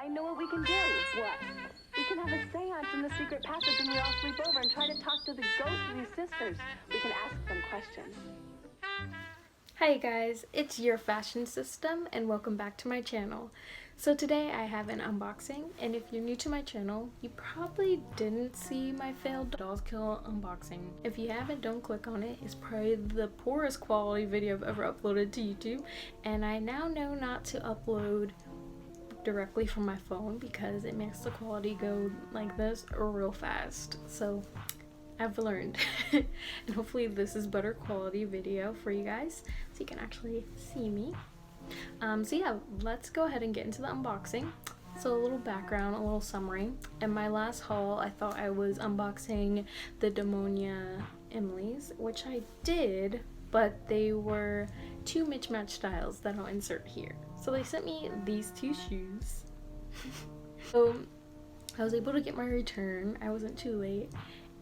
I know what we can do. What? We can have a seance in the secret passage and we all sleep over and try to talk to the ghosts of these sisters. We can ask them questions. Hi guys, it's your fashion system and welcome back to my channel. So today I have an unboxing, and if you're new to my channel, you probably didn't see my failed Dolls Kill unboxing. If you haven't, don't click on it. It's probably the poorest quality video I've ever uploaded to YouTube, and I now know not to upload directly from my phone because it makes the quality go like this real fast. So I've learned and hopefully this is better quality video for you guys so you can actually see me. So yeah, let's go ahead and get into the unboxing. So a little background, a little summary. In my last haul, I thought I was unboxing the Demonia Emily's, which I did, but they were two mismatched styles that I'll insert here. So they sent me these two shoes. So I was able to get my return. I wasn't too late.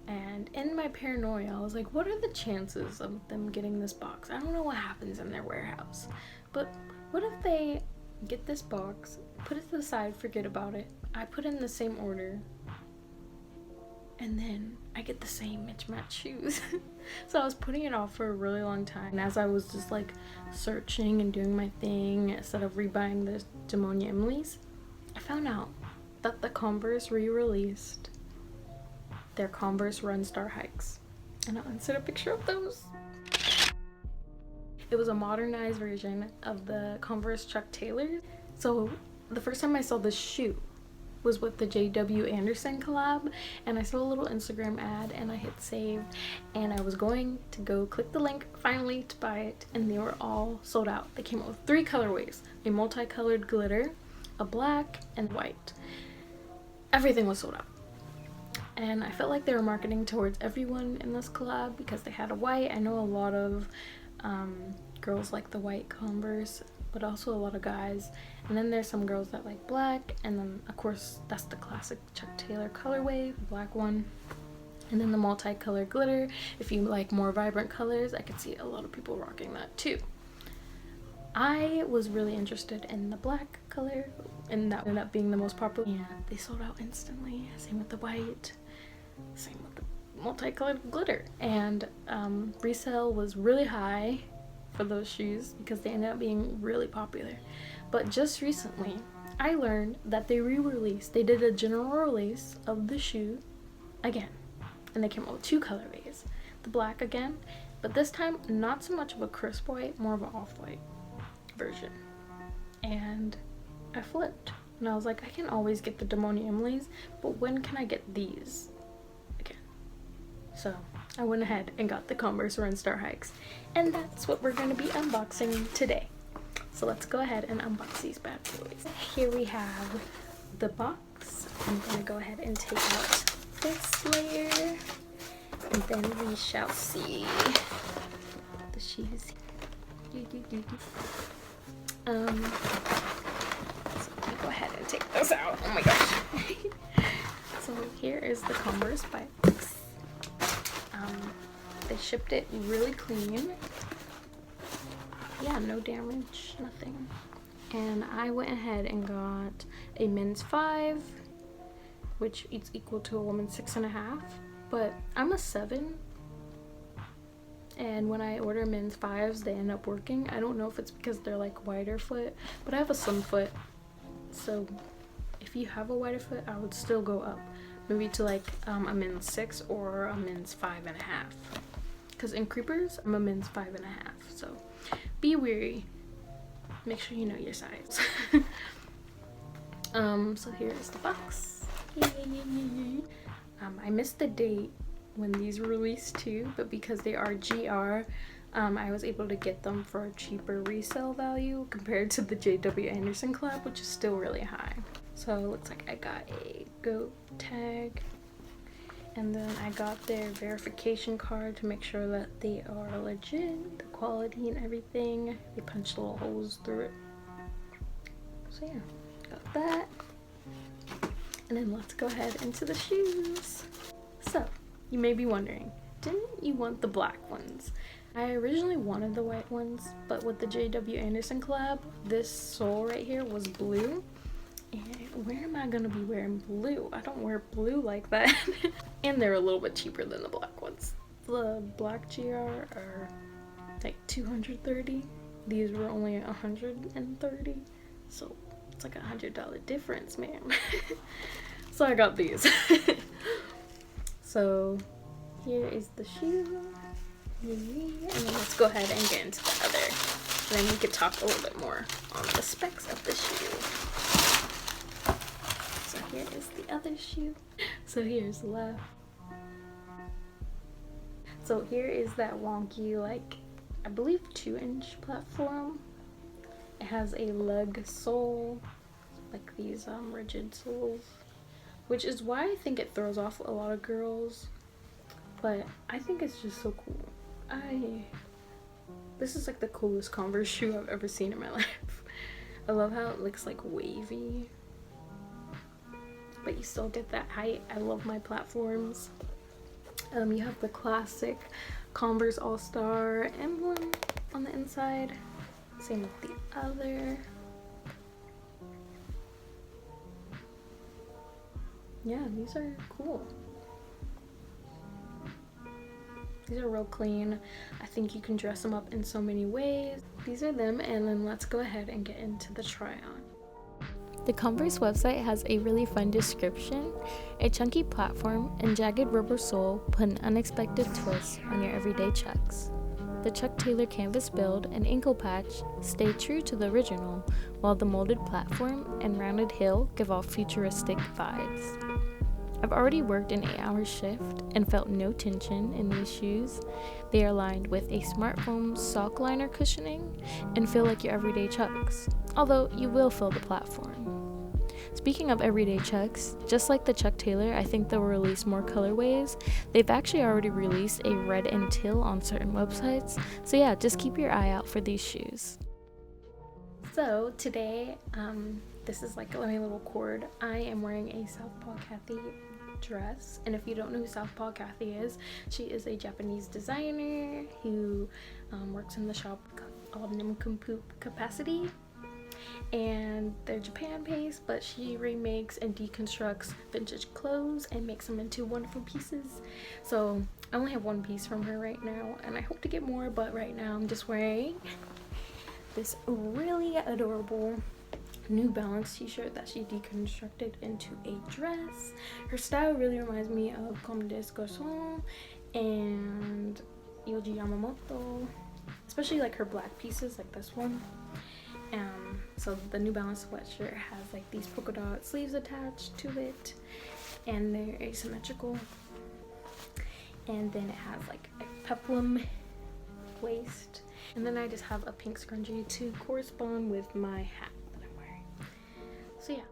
And in my paranoia, I was like, what are the chances of them getting this box? I don't know what happens in their warehouse, but what if they get this box, put it to the side, forget about it, I put in the same order, and then I get the same mismatched shoes. So I was putting it off for a really long time, and as I was just like searching and doing my thing instead of rebuying the Demonia Emily's, I found out that the Converse re-released their Converse Run Star Hikes, and I'll insert a picture of those. It was a modernized version of the Converse Chuck Taylor. So the first time I saw this shoe was with the J.W. Anderson collab, and I saw a little Instagram ad and I hit save, and I was going to go click the link finally to buy it, and they were all sold out. They came out with 3 colorways, a multicolored glitter, a black, and white. Everything was sold out. And I felt like they were marketing towards everyone in this collab because they had a white. I know a lot of girls like the white Converse, but also a lot of guys. And then there's some girls that like black, and then of course that's the classic Chuck Taylor colorway, the black one. And then the multicolored glitter. If you like more vibrant colors, I could see a lot of people rocking that too. I was really interested in the black color, and that ended up being the most popular. Yeah, they sold out instantly. Same with the white. Same with the multicolored glitter. And resale was really high for those shoes because they ended up being really popular. But just recently, I learned that they re-released. They did a general release of the shoe again. And they came out with 2 colorways. The black again, but this time not so much of a crisp white, more of an off-white version. And I flipped. And I was like, I can always get the Demonia Emily's, but when can I get these again? So I went ahead and got the Converse Run Star Hikes, and that's what we're going to be unboxing today. So let's go ahead and unbox these bad boys. Here we have the box. I'm going to go ahead and take out this layer, and then we shall see the shoes. So let me go ahead and take those out. Oh my gosh. So here is the Converse box. They shipped it really clean. Yeah, no damage, nothing. And I went ahead and got a men's 5, which is equal to a woman's 6.5. But I'm a 7. And when I order men's 5s, they end up working. I don't know if it's because they're like wider foot, but I have a slim foot. So if you have a wider foot, I would still go up. Maybe to like a men's 6 or a men's 5.5. Because in creepers, I'm a men's 5.5. So be wary. Make sure you know your size. So here's the box. I missed the date when these were released too, but because they are GR, I was able to get them for a cheaper resale value compared to the J.W. Anderson collab, which is still really high. So it looks like I got a goat tag, and then I got their verification card to make sure that they are legit, the quality and everything. They punched little holes through it. So yeah, got that. And then let's go ahead into the shoes. So you may be wondering, didn't you want the black ones? I originally wanted the white ones, but with the J.W. Anderson collab, this sole right here was blue, And where am I gonna be wearing blue? I don't wear blue like that. And they're a little bit cheaper than the black ones. The black GR are like $230. These were only $130. So it's like $100 difference, man. So I got these. So here is the shoe. And then let's go ahead and get into the other. And then we could talk a little bit more on the specs of the shoe. So here is the other shoe. So here's the left. So here is that wonky, like, I believe 2-inch platform. It has a lug sole, like these rigid soles, which is why I think it throws off a lot of girls. But I think it's just so cool. This is like the coolest Converse shoe I've ever seen in my life. I love how it looks like wavy, but you still get that height. I love my platforms. You have the classic Converse All-Star emblem on the inside. Same with the other. Yeah, these are cool. These are real clean. I think you can dress them up in so many ways. These are them, and then let's go ahead and get into the try-on. The Converse website has a really fun description. A chunky platform and jagged rubber sole put an unexpected twist on your everyday Chucks. The Chuck Taylor canvas build and ankle patch stay true to the original, while the molded platform and rounded heel give off futuristic vibes. I've already worked an 8-hour shift and felt no tension in these shoes. They are lined with a smart foam sock liner cushioning and feel like your everyday Chucks, although you will feel the platform. Speaking of everyday Chucks, just like the Chuck Taylor, I think they'll release more colorways. They've actually already released a red and teal on certain websites, so yeah, just keep your eye out for these shoes. So today, this is like my little cord. I am wearing a Southpaw Kathy dress, and if you don't know who Southpaw Kathy is, she is a Japanese designer who works in the shop on Capacity, and they're Japan based, but she remakes and deconstructs vintage clothes and makes them into wonderful pieces. So I only have one piece from her right now, and I hope to get more, but right now I'm just wearing this really adorable New Balance t-shirt that she deconstructed into a dress. Her style really reminds me of Comme des Garçons and Yohji Yamamoto, especially like her black pieces like this one. So the New Balance sweatshirt has like these polka dot sleeves attached to it, and they're asymmetrical, and then it has like a peplum waist, and then I just have a pink scrunchie to correspond with my hat that I'm wearing. So yeah.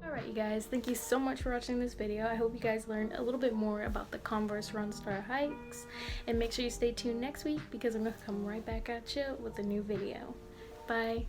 Alright you guys, thank you so much for watching this video. I hope you guys learned a little bit more about the Converse Run Star Hikes, and make sure you stay tuned next week because I'm going to come right back at you with a new video. Bye!